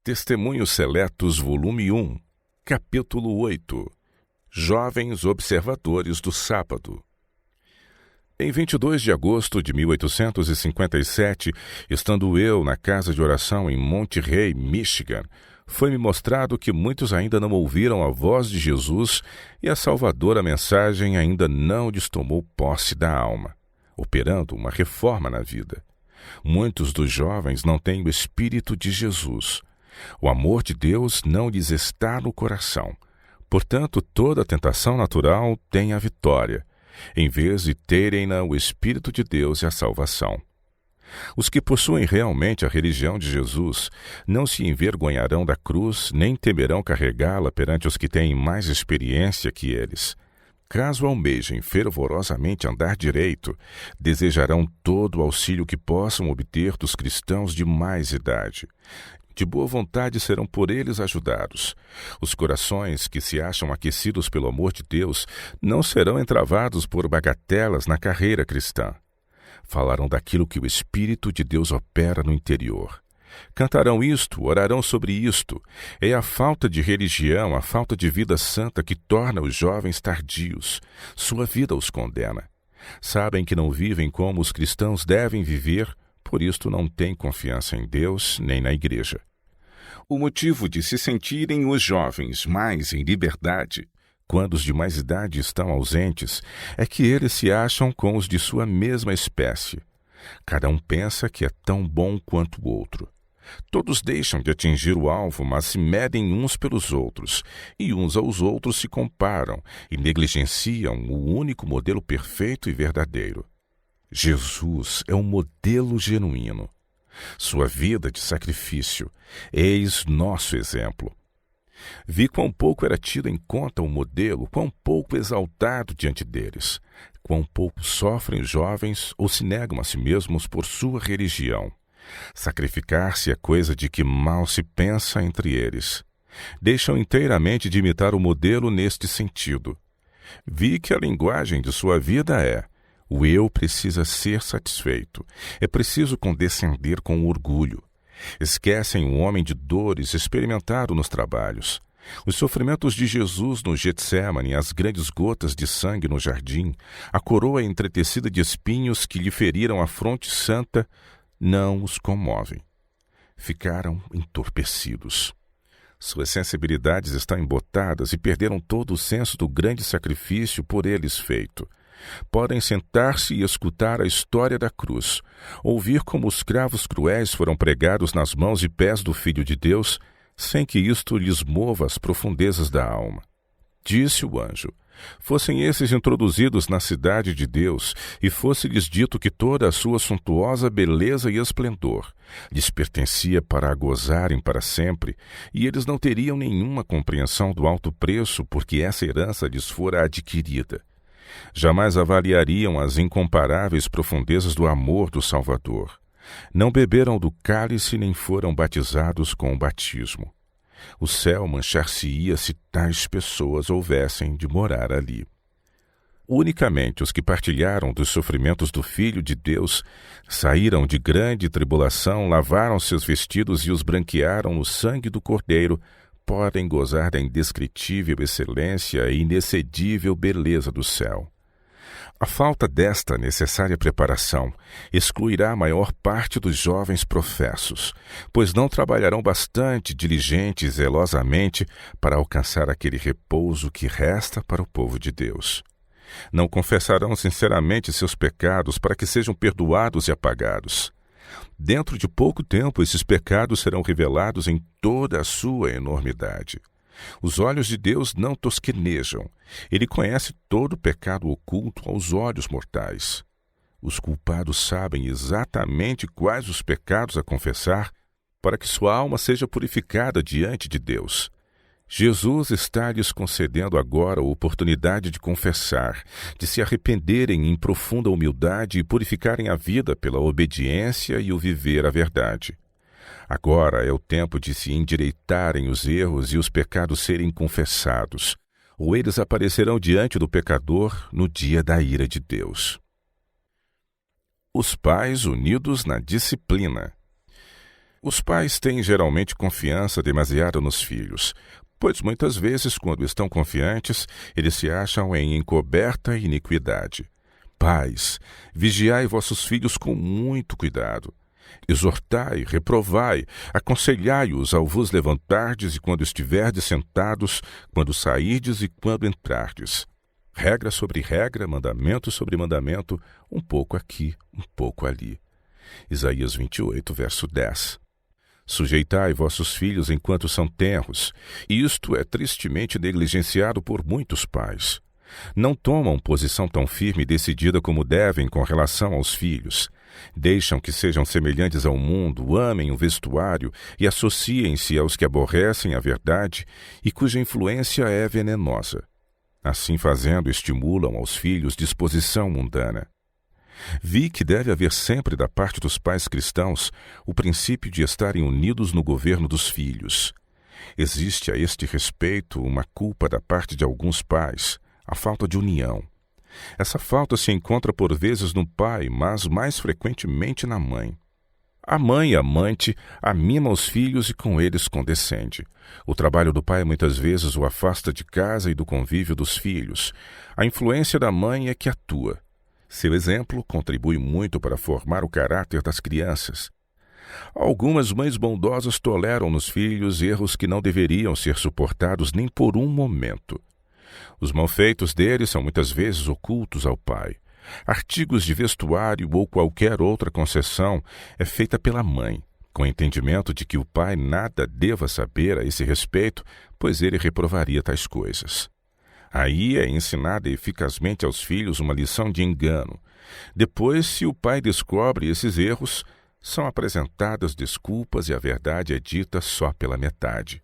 Testemunhos Seletos, volume 1, capítulo 8. Jovens Observadores do Sábado. Em 22 de agosto de 1857, estando eu na casa de oração em Monterey, Michigan, foi-me mostrado que muitos ainda não ouviram a voz de Jesus e a salvadora mensagem ainda não lhes tomou posse da alma, operando uma reforma na vida. Muitos dos jovens não têm o Espírito de Jesus. O amor de Deus não lhes está no coração. Portanto, toda tentação natural tem a vitória, em vez de terem-na o Espírito de Deus e a salvação. Os que possuem realmente a religião de Jesus não se envergonharão da cruz, nem temerão carregá-la perante os que têm mais experiência que eles. Caso almejem fervorosamente andar direito, desejarão todo o auxílio que possam obter dos cristãos de mais idade. De boa vontade serão por eles ajudados. Os corações que se acham aquecidos pelo amor de Deus não serão entravados por bagatelas na carreira cristã. Falarão daquilo que o Espírito de Deus opera no interior. Cantarão isto, orarão sobre isto. É a falta de religião, a falta de vida santa que torna os jovens tardios. Sua vida os condena. Sabem que não vivem como os cristãos devem viver, por isto não têm confiança em Deus nem na igreja. O motivo de se sentirem os jovens mais em liberdade, quando os de mais idade estão ausentes, é que eles se acham com os de sua mesma espécie. Cada um pensa que é tão bom quanto o outro. Todos deixam de atingir o alvo, mas se medem uns pelos outros, e uns aos outros se comparam e negligenciam o único modelo perfeito e verdadeiro. Jesus é um modelo genuíno. Sua vida de sacrifício, eis nosso exemplo. Vi quão pouco era tido em conta o modelo, quão pouco exaltado diante deles, quão pouco sofrem os jovens ou se negam a si mesmos por sua religião. Sacrificar-se é coisa de que mal se pensa entre eles. Deixam inteiramente de imitar o modelo neste sentido. Vi que a linguagem de sua vida é: o eu precisa ser satisfeito. É preciso condescender com orgulho. Esquecem o homem de dores experimentado nos trabalhos. Os sofrimentos de Jesus no Getsêmani, as grandes gotas de sangue no jardim, a coroa entretecida de espinhos que lhe feriram a fronte santa, não os comovem. Ficaram entorpecidos. Suas sensibilidades estão embotadas e perderam todo o senso do grande sacrifício por eles feito. Podem sentar-se e escutar a história da cruz, ouvir como os cravos cruéis foram pregados nas mãos e pés do Filho de Deus, sem que isto lhes mova as profundezas da alma. Disse o anjo: fossem esses introduzidos na cidade de Deus, e fosse-lhes dito que toda a sua suntuosa beleza e esplendor lhes pertencia para a gozarem para sempre, e eles não teriam nenhuma compreensão do alto preço porque essa herança lhes fora adquirida. Jamais avaliariam as incomparáveis profundezas do amor do Salvador. Não beberam do cálice nem foram batizados com o batismo. O céu manchar-se-ia se tais pessoas houvessem de morar ali. Unicamente os que partilharam dos sofrimentos do Filho de Deus, saíram de grande tribulação, lavaram seus vestidos e os branquearam no sangue do Cordeiro, podem gozar da indescritível excelência e inexcedível beleza do céu. A falta desta necessária preparação excluirá a maior parte dos jovens professos, pois não trabalharão bastante, diligente e zelosamente para alcançar aquele repouso que resta para o povo de Deus. Não confessarão sinceramente seus pecados para que sejam perdoados e apagados. Dentro de pouco tempo, esses pecados serão revelados em toda a sua enormidade. Os olhos de Deus não tosquenejam. Ele conhece todo o pecado oculto aos olhos mortais. Os culpados sabem exatamente quais os pecados a confessar para que sua alma seja purificada diante de Deus. Jesus está lhes concedendo agora a oportunidade de confessar, de se arrependerem em profunda humildade e purificarem a vida pela obediência e o viver a verdade. Agora é o tempo de se endireitarem os erros e os pecados serem confessados, ou eles aparecerão diante do pecador no dia da ira de Deus. Os pais unidos na disciplina. Os pais têm geralmente confiança demasiada nos filhos, pois muitas vezes, quando estão confiantes, eles se acham em encoberta iniquidade. Pais, vigiai vossos filhos com muito cuidado. Exortai, reprovai, aconselhai-os ao vos levantardes e quando estiverdes sentados, quando sairdes e quando entrardes. Regra sobre regra, mandamento sobre mandamento, um pouco aqui, um pouco ali. Isaías 28, verso 10. Sujeitai vossos filhos enquanto são tenros, e isto é tristemente negligenciado por muitos pais. Não tomam posição tão firme e decidida como devem com relação aos filhos. Deixam que sejam semelhantes ao mundo, amem o vestuário e associem-se aos que aborrecem a verdade e cuja influência é venenosa. Assim fazendo, estimulam aos filhos disposição mundana. Vi que deve haver sempre da parte dos pais cristãos o princípio de estarem unidos no governo dos filhos. Existe a este respeito uma culpa da parte de alguns pais, a falta de união. Essa falta se encontra por vezes no pai, mas mais frequentemente na mãe. A mãe, amante, amima os filhos e com eles condescende. O trabalho do pai muitas vezes o afasta de casa e do convívio dos filhos. A influência da mãe é que atua. Seu exemplo contribui muito para formar o caráter das crianças. Algumas mães bondosas toleram nos filhos erros que não deveriam ser suportados nem por um momento. Os malfeitos deles são muitas vezes ocultos ao pai. Artigos de vestuário ou qualquer outra concessão é feita pela mãe, com o entendimento de que o pai nada deva saber a esse respeito, pois ele reprovaria tais coisas. Aí é ensinada eficazmente aos filhos uma lição de engano. Depois, se o pai descobre esses erros, são apresentadas desculpas e a verdade é dita só pela metade.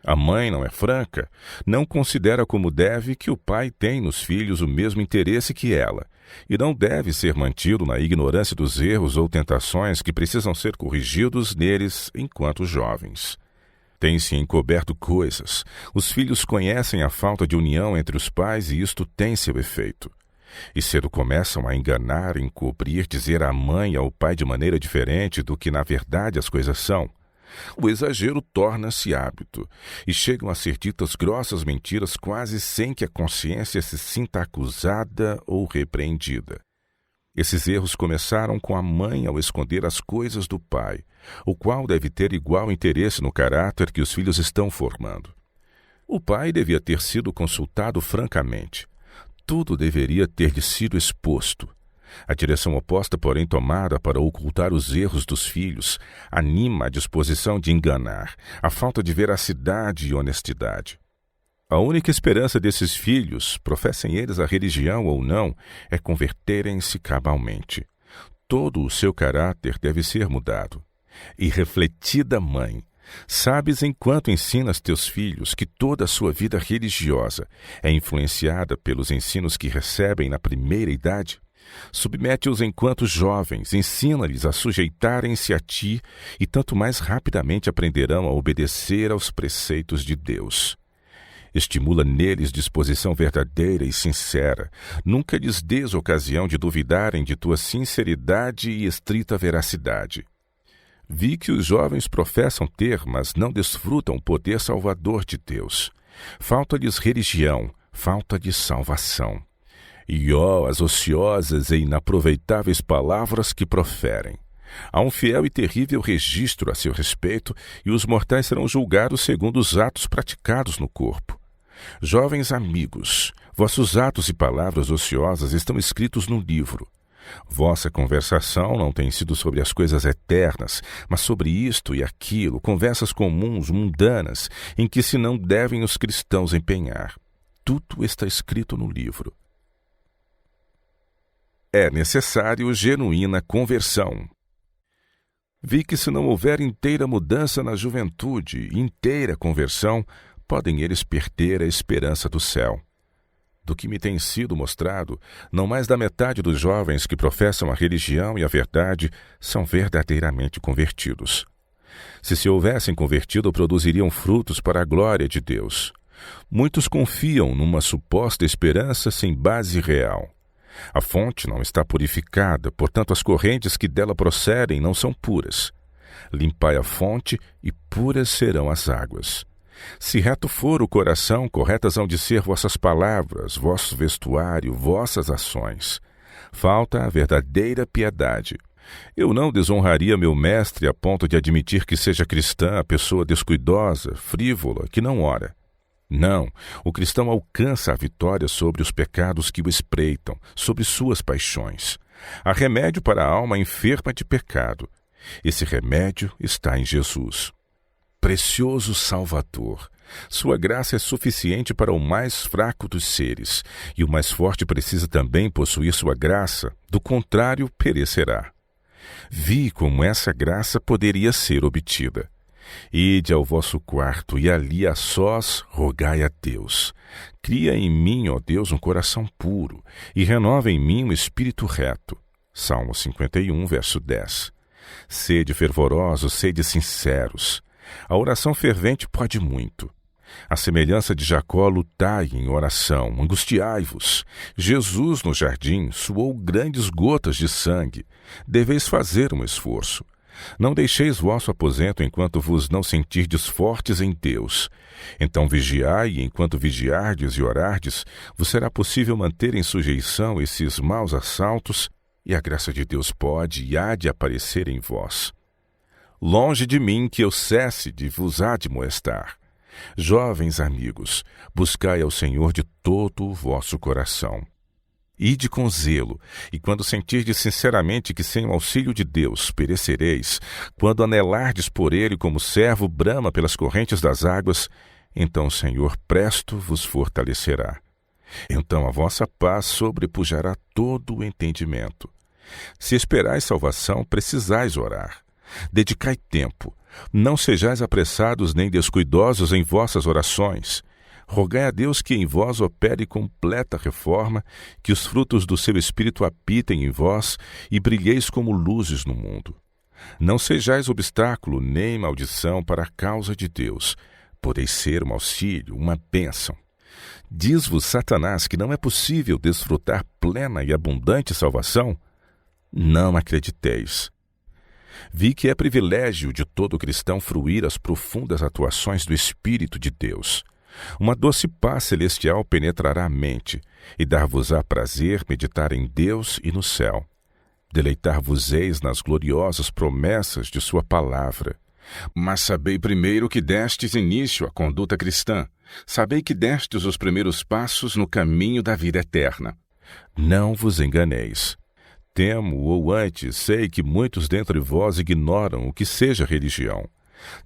A mãe não é franca, não considera como deve que o pai tem nos filhos o mesmo interesse que ela, e não deve ser mantido na ignorância dos erros ou tentações que precisam ser corrigidos neles enquanto jovens. Tem-se encoberto coisas. Os filhos conhecem a falta de união entre os pais e isto tem seu efeito. E cedo começam a enganar, encobrir, dizer à mãe e ao pai de maneira diferente do que na verdade as coisas são. O exagero torna-se hábito, e chegam a ser ditas grossas mentiras quase sem que a consciência se sinta acusada ou repreendida. Esses erros começaram com a mãe ao esconder as coisas do pai, o qual deve ter igual interesse no caráter que os filhos estão formando. O pai devia ter sido consultado francamente. Tudo deveria ter-lhe sido exposto. A direção oposta, porém, tomada para ocultar os erros dos filhos, anima a disposição de enganar, a falta de veracidade e honestidade. A única esperança desses filhos, professem eles a religião ou não, é converterem-se cabalmente. Todo o seu caráter deve ser mudado. E refletida mãe, sabes enquanto ensinas teus filhos que toda a sua vida religiosa é influenciada pelos ensinos que recebem na primeira idade? Submete-os enquanto jovens, ensina-lhes a sujeitarem-se a ti e tanto mais rapidamente aprenderão a obedecer aos preceitos de Deus. Estimula neles disposição verdadeira e sincera. Nunca lhes dês ocasião de duvidarem de tua sinceridade e estrita veracidade. Vi que os jovens professam ter, mas não desfrutam o poder salvador de Deus. Falta-lhes religião, falta-lhes salvação. E ó, as ociosas e inaproveitáveis palavras que proferem. Há um fiel e terrível registro a seu respeito, e os mortais serão julgados segundo os atos praticados no corpo. Jovens amigos, vossos atos e palavras ociosas estão escritos no livro. Vossa conversação não tem sido sobre as coisas eternas, mas sobre isto e aquilo, conversas comuns, mundanas, em que se não devem os cristãos empenhar. Tudo está escrito no livro. É necessário genuína conversão. Vi que se não houver inteira mudança na juventude, inteira conversão, podem eles perder a esperança do céu. Do que me tem sido mostrado, não mais da metade dos jovens que professam a religião e a verdade são verdadeiramente convertidos. Se houvessem convertido, produziriam frutos para a glória de Deus. Muitos confiam numa suposta esperança sem base real. A fonte não está purificada, portanto as correntes que dela procedem não são puras. Limpai a fonte, e puras serão as águas. Se reto for o coração, corretas hão de ser vossas palavras, vosso vestuário, vossas ações. Falta a verdadeira piedade. Eu não desonraria meu mestre a ponto de admitir que seja cristã a pessoa descuidosa, frívola, que não ora. Não, o cristão alcança a vitória sobre os pecados que o espreitam, sobre suas paixões. Há remédio para a alma enferma de pecado. Esse remédio está em Jesus. Precioso Salvador, sua graça é suficiente para o mais fraco dos seres, e o mais forte precisa também possuir sua graça, do contrário, perecerá. Vi como essa graça poderia ser obtida. Ide ao vosso quarto, e ali a sós rogai a Deus. Cria em mim, ó Deus, um coração puro, e renova em mim um espírito reto. Salmo 51, verso 10. Sede fervorosos, sede sinceros. A oração fervente pode muito. À semelhança de Jacó, lutai em oração, angustiai-vos. Jesus, no jardim, suou grandes gotas de sangue. Deveis fazer um esforço. Não deixeis vosso aposento enquanto vos não sentirdes fortes em Deus. Então vigiai, e enquanto vigiardes e orardes, vos será possível manter em sujeição esses maus assaltos, e a graça de Deus pode e há de aparecer em vós. Longe de mim que eu cesse de vos admoestar. Jovens amigos, buscai ao Senhor de todo o vosso coração. Ide com zelo, e quando sentirdes sinceramente que sem o auxílio de Deus perecereis, quando anelardes por ele como servo brama pelas correntes das águas, então o Senhor presto vos fortalecerá. Então a vossa paz sobrepujará todo o entendimento. Se esperais salvação, precisais orar. Dedicai tempo. Não sejais apressados nem descuidosos em vossas orações. Rogai a Deus que em vós opere completa reforma, que os frutos do seu Espírito habitem em vós e brilheis como luzes no mundo. Não sejais obstáculo nem maldição para a causa de Deus. Podeis ser um auxílio, uma bênção. Diz-vos Satanás que não é possível desfrutar plena e abundante salvação? Não acrediteis. Vi que é privilégio de todo cristão fruir as profundas atuações do Espírito de Deus. Uma doce paz celestial penetrará a mente, e dar-vos-á prazer meditar em Deus e no céu. Deleitar-vos-eis nas gloriosas promessas de sua palavra. Mas sabei primeiro que destes início à conduta cristã. Sabei que destes os primeiros passos no caminho da vida eterna. Não vos enganeis. Temo, ou antes, sei que muitos dentre vós ignoram o que seja religião.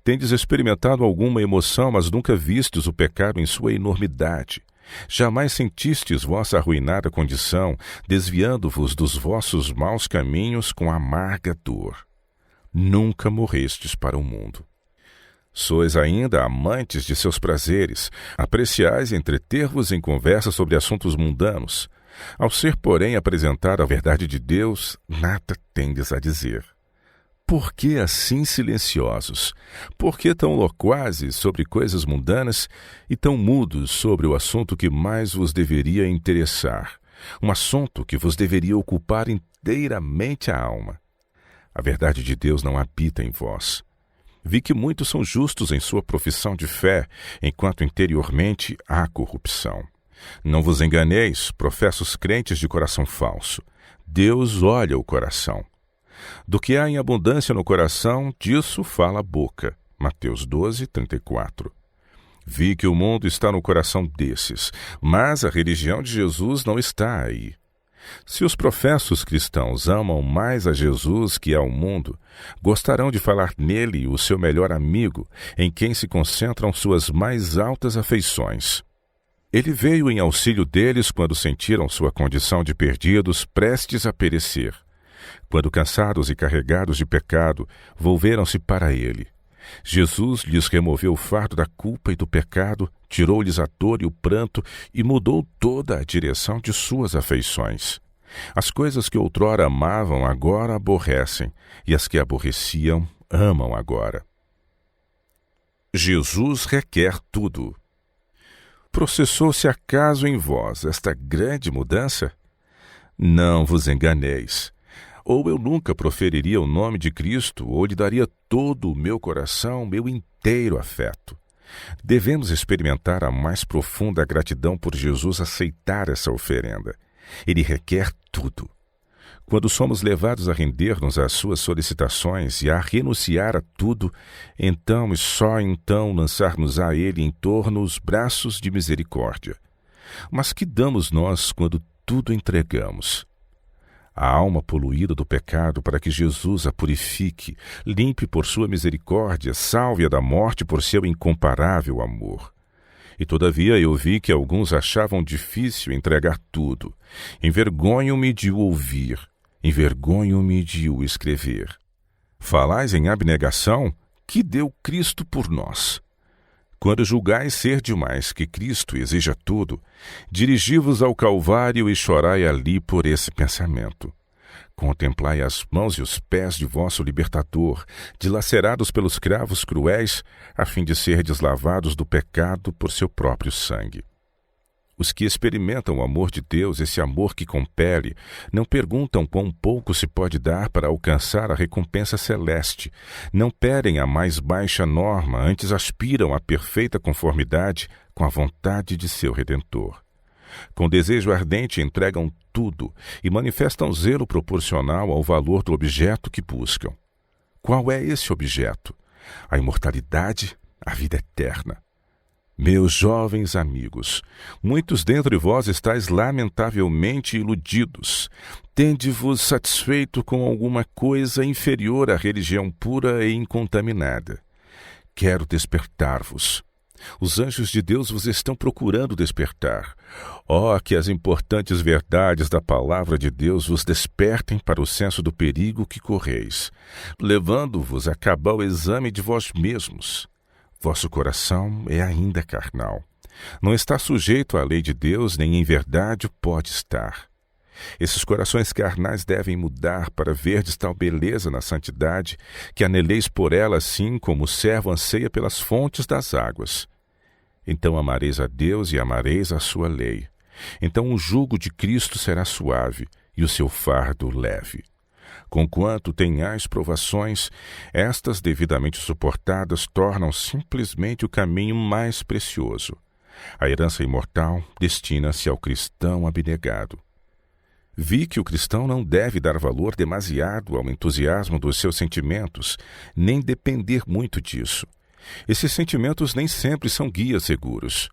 Tendes experimentado alguma emoção, mas nunca vistes o pecado em sua enormidade. Jamais sentistes vossa arruinada condição, desviando-vos dos vossos maus caminhos com amarga dor. Nunca morrestes para o mundo. Sois ainda amantes de seus prazeres, apreciais entreter-vos em conversa sobre assuntos mundanos. Ao ser, porém, apresentada a verdade de Deus, nada tendes a dizer. Por que assim silenciosos? Por que tão loquazes sobre coisas mundanas e tão mudos sobre o assunto que mais vos deveria interessar? Um assunto que vos deveria ocupar inteiramente a alma. A verdade de Deus não habita em vós. Vi que muitos são justos em sua profissão de fé, enquanto interiormente há corrupção. Não vos enganeis, professos crentes de coração falso. Deus olha o coração. Do que há em abundância no coração, disso fala a boca. Mateus 12, 34. Vi que o mundo está no coração desses, mas a religião de Jesus não está aí. Se os professos cristãos amam mais a Jesus que ao mundo, gostarão de falar nele o seu melhor amigo, em quem se concentram suas mais altas afeições. Ele veio em auxílio deles quando sentiram sua condição de perdidos prestes a perecer. Quando cansados e carregados de pecado, volveram-se para ele. Jesus lhes removeu o fardo da culpa e do pecado, tirou-lhes a dor e o pranto e mudou toda a direção de suas afeições. As coisas que outrora amavam agora aborrecem, e as que aborreciam amam agora. Jesus requer tudo. Processou-se acaso em vós esta grande mudança? Não vos enganeis. ou eu nunca proferiria o nome de Cristo, ou lhe daria todo o meu coração, meu inteiro afeto. Devemos experimentar a mais profunda gratidão por Jesus aceitar essa oferenda. Ele requer tudo. Quando somos levados a render-nos às suas solicitações e a renunciar a tudo, então e só então lançar-nos a Ele em torno os braços de misericórdia. Mas que damos nós quando tudo entregamos? A alma poluída do pecado para que Jesus a purifique, limpe por sua misericórdia, salve-a da morte por seu incomparável amor. E todavia eu vi que alguns achavam difícil entregar tudo. Envergonho-me de o ouvir, envergonho-me de o escrever. Falais em abnegação? Que deu Cristo por nós? Quando julgais ser demais que Cristo exija tudo, dirigi-vos ao Calvário e chorai ali por esse pensamento. Contemplai as mãos e os pés de vosso libertador, dilacerados pelos cravos cruéis, a fim de serdes lavados do pecado por seu próprio sangue. Os que experimentam o amor de Deus, esse amor que compele, não perguntam quão pouco se pode dar para alcançar a recompensa celeste, não pedem a mais baixa norma, antes aspiram à perfeita conformidade com a vontade de seu Redentor. Com desejo ardente entregam tudo e manifestam zelo proporcional ao valor do objeto que buscam. Qual é esse objeto? A imortalidade, a vida eterna. Meus jovens amigos, muitos dentre vós estáis lamentavelmente iludidos. Tende-vos satisfeito com alguma coisa inferior à religião pura e incontaminada. Quero despertar-vos. Os anjos de Deus vos estão procurando despertar. Oh, que as importantes verdades da palavra de Deus vos despertem para o senso do perigo que correis, levando-vos a cabal exame de vós mesmos. Vosso coração é ainda carnal. Não está sujeito à lei de Deus, nem em verdade pode estar. Esses corações carnais devem mudar para verdes tal beleza na santidade, que aneleis por ela assim como o servo anseia pelas fontes das águas. Então amareis a Deus e amareis a sua lei. Então o jugo de Cristo será suave e o seu fardo leve. Conquanto tenhais provações, estas devidamente suportadas tornam simplesmente o caminho mais precioso. A herança imortal destina-se ao cristão abnegado. Vi que o cristão não deve dar valor demasiado ao entusiasmo dos seus sentimentos, nem depender muito disso. Esses sentimentos nem sempre são guias seguros.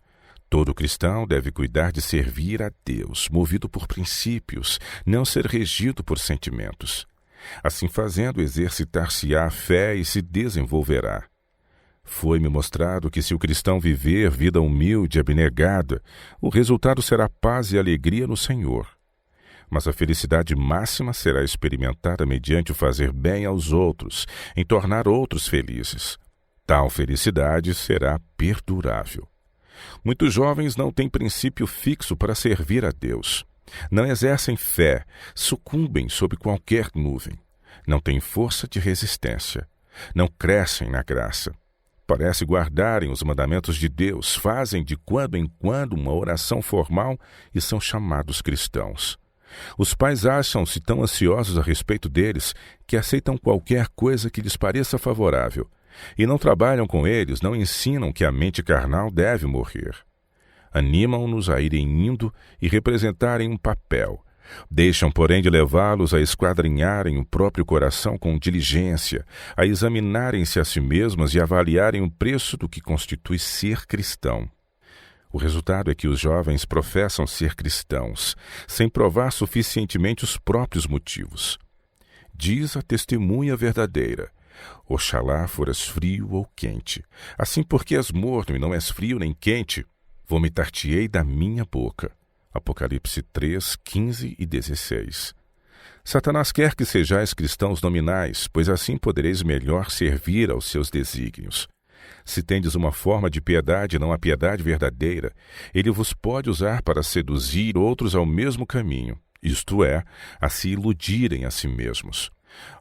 Todo cristão deve cuidar de servir a Deus, movido por princípios, não ser regido por sentimentos. Assim fazendo, exercitar-se-á a fé e se desenvolverá. Foi-me mostrado que se o cristão viver vida humilde e abnegada, o resultado será paz e alegria no Senhor. Mas a felicidade máxima será experimentada mediante o fazer bem aos outros, em tornar outros felizes. Tal felicidade será perdurável. Muitos jovens não têm princípio fixo para servir a Deus. Não exercem fé, sucumbem sob qualquer nuvem. Não têm força de resistência. Não crescem na graça. Parece guardarem os mandamentos de Deus, fazem de quando em quando uma oração formal e são chamados cristãos. Os pais acham-se tão ansiosos a respeito deles que aceitam qualquer coisa que lhes pareça favorável, e não trabalham com eles, não ensinam que a mente carnal deve morrer. Animam-nos a irem indo e representarem um papel. Deixam, porém, de levá-los a esquadrinharem o próprio coração com diligência, a examinarem-se a si mesmas e avaliarem o preço do que constitui ser cristão. O resultado é que os jovens professam ser cristãos, sem provar suficientemente os próprios motivos. Diz a testemunha verdadeira: Oxalá foras frio ou quente. Assim, porque és morno e não és frio nem quente, vomitar-te-ei da minha boca. Apocalipse 3, 15 e 16. Satanás quer que sejais cristãos nominais, pois assim podereis melhor servir aos seus desígnios. Se tendes uma forma de piedade, não a piedade verdadeira, ele vos pode usar para seduzir outros ao mesmo caminho, isto é, a se iludirem a si mesmos.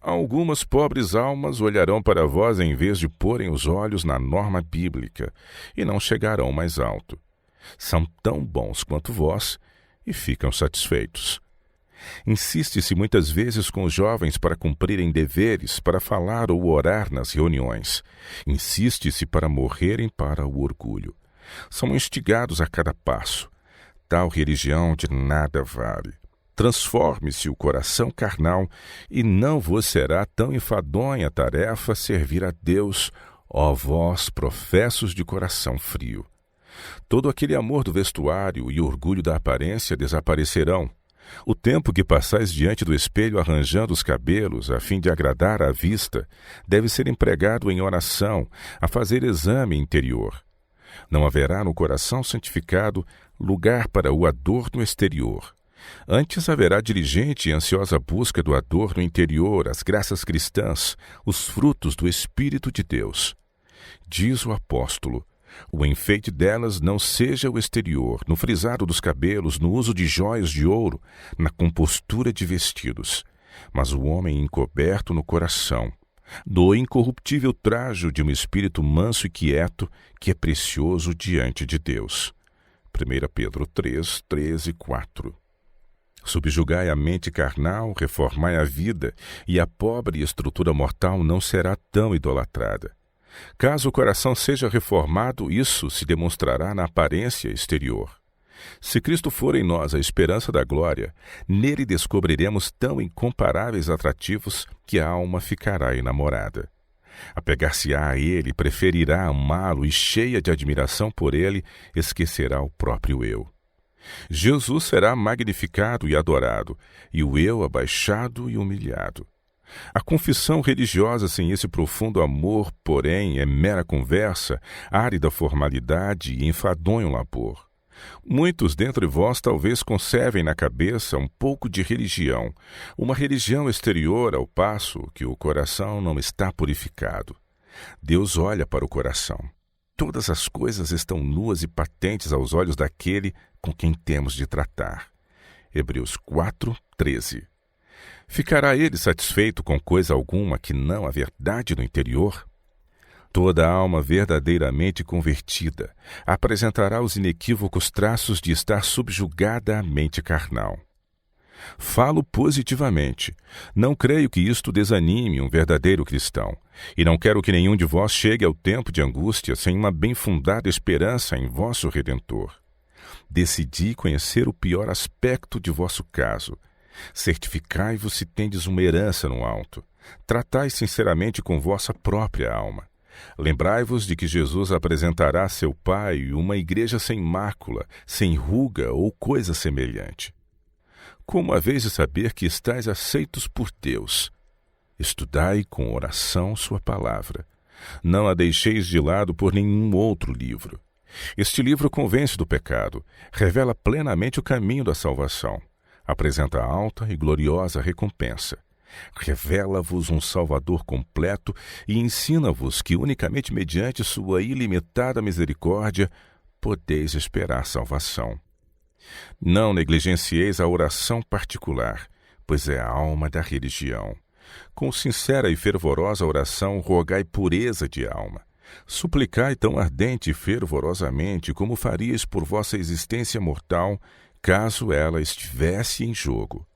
Algumas pobres almas olharão para vós em vez de porem os olhos na norma bíblica, e não chegarão mais alto. São tão bons quanto vós e ficam satisfeitos. Insiste-se muitas vezes com os jovens para cumprirem deveres, para falar ou orar nas reuniões. Insiste-se para morrerem para o orgulho. São instigados a cada passo. Tal religião de nada vale. Transforme-se o coração carnal e não vos será tão enfadonha a tarefa servir a Deus, ó vós, professos de coração frio. Todo aquele amor do vestuário e orgulho da aparência desaparecerão. O tempo que passais diante do espelho arranjando os cabelos a fim de agradar à vista deve ser empregado em oração, a fazer exame interior. Não haverá no coração santificado lugar para o adorno exterior. Antes haverá diligente e ansiosa busca do adorno interior, as graças cristãs, os frutos do Espírito de Deus. Diz o apóstolo: o enfeite delas não seja o exterior, no frisado dos cabelos, no uso de jóias de ouro, na compostura de vestidos, mas o homem encoberto no coração, do incorruptível trajo de um espírito manso e quieto, que é precioso diante de Deus. 1 Pedro 3, 13, 4. Subjugai a mente carnal, reformai a vida, e a pobre estrutura mortal não será tão idolatrada. Caso o coração seja reformado, isso se demonstrará na aparência exterior. Se Cristo for em nós a esperança da glória, nele descobriremos tão incomparáveis atrativos que a alma ficará enamorada. Apegar-se-á a ele, preferirá amá-lo e, cheia de admiração por ele, esquecerá o próprio eu. Jesus será magnificado e adorado, e o eu abaixado e humilhado. A confissão religiosa sem esse profundo amor, porém, é mera conversa, árida formalidade e enfadonho labor. Muitos dentre vós talvez conservem na cabeça um pouco de religião, uma religião exterior, ao passo que o coração não está purificado. Deus olha para o coração. Todas as coisas estão nuas e patentes aos olhos daquele com quem temos de tratar. Hebreus 4, 13. Ficará ele satisfeito com coisa alguma que não a verdade no interior? Toda alma verdadeiramente convertida apresentará os inequívocos traços de estar subjugada à mente carnal. Falo positivamente. Não creio que isto desanime um verdadeiro cristão, e não quero que nenhum de vós chegue ao tempo de angústia sem uma bem fundada esperança em vosso Redentor. Decidi conhecer o pior aspecto de vosso caso. Certificai-vos se tendes uma herança no alto. Tratai sinceramente com vossa própria alma. Lembrai-vos de que Jesus apresentará a seu Pai uma igreja sem mácula, sem ruga ou coisa semelhante. Como haveis de saber que estáis aceitos por Deus? Estudai com oração sua palavra. Não a deixeis de lado por nenhum outro livro. Este livro convence do pecado, revela plenamente o caminho da salvação, apresenta alta e gloriosa recompensa. Revela-vos um Salvador completo e ensina-vos que unicamente mediante sua ilimitada misericórdia podeis esperar salvação. Não negligencieis a oração particular, pois é a alma da religião. Com sincera e fervorosa oração rogai pureza de alma. Suplicai tão ardente e fervorosamente como faríeis por vossa existência mortal, caso ela estivesse em jogo.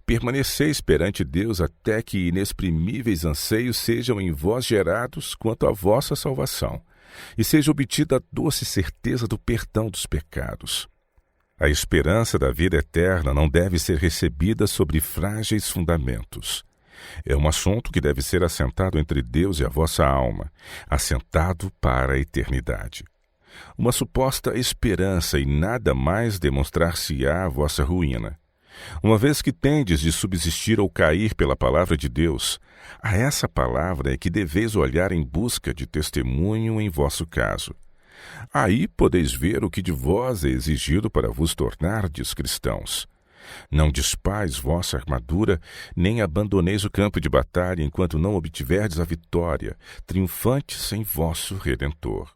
Permaneceis perante Deus até que inexprimíveis anseios sejam em vós gerados quanto à vossa salvação, e seja obtida a doce certeza do perdão dos pecados. A esperança da vida eterna não deve ser recebida sobre frágeis fundamentos. É um assunto que deve ser assentado entre Deus e a vossa alma, assentado para a eternidade. Uma suposta esperança e nada mais demonstrar-se-á a vossa ruína. Uma vez que tendes de subsistir ou cair pela palavra de Deus, a essa palavra é que deveis olhar em busca de testemunho em vosso caso. Aí podeis ver o que de vós é exigido para vos tornardes cristãos. Não despais vossa armadura, nem abandoneis o campo de batalha enquanto não obtiverdes a vitória, triunfantes em vosso Redentor.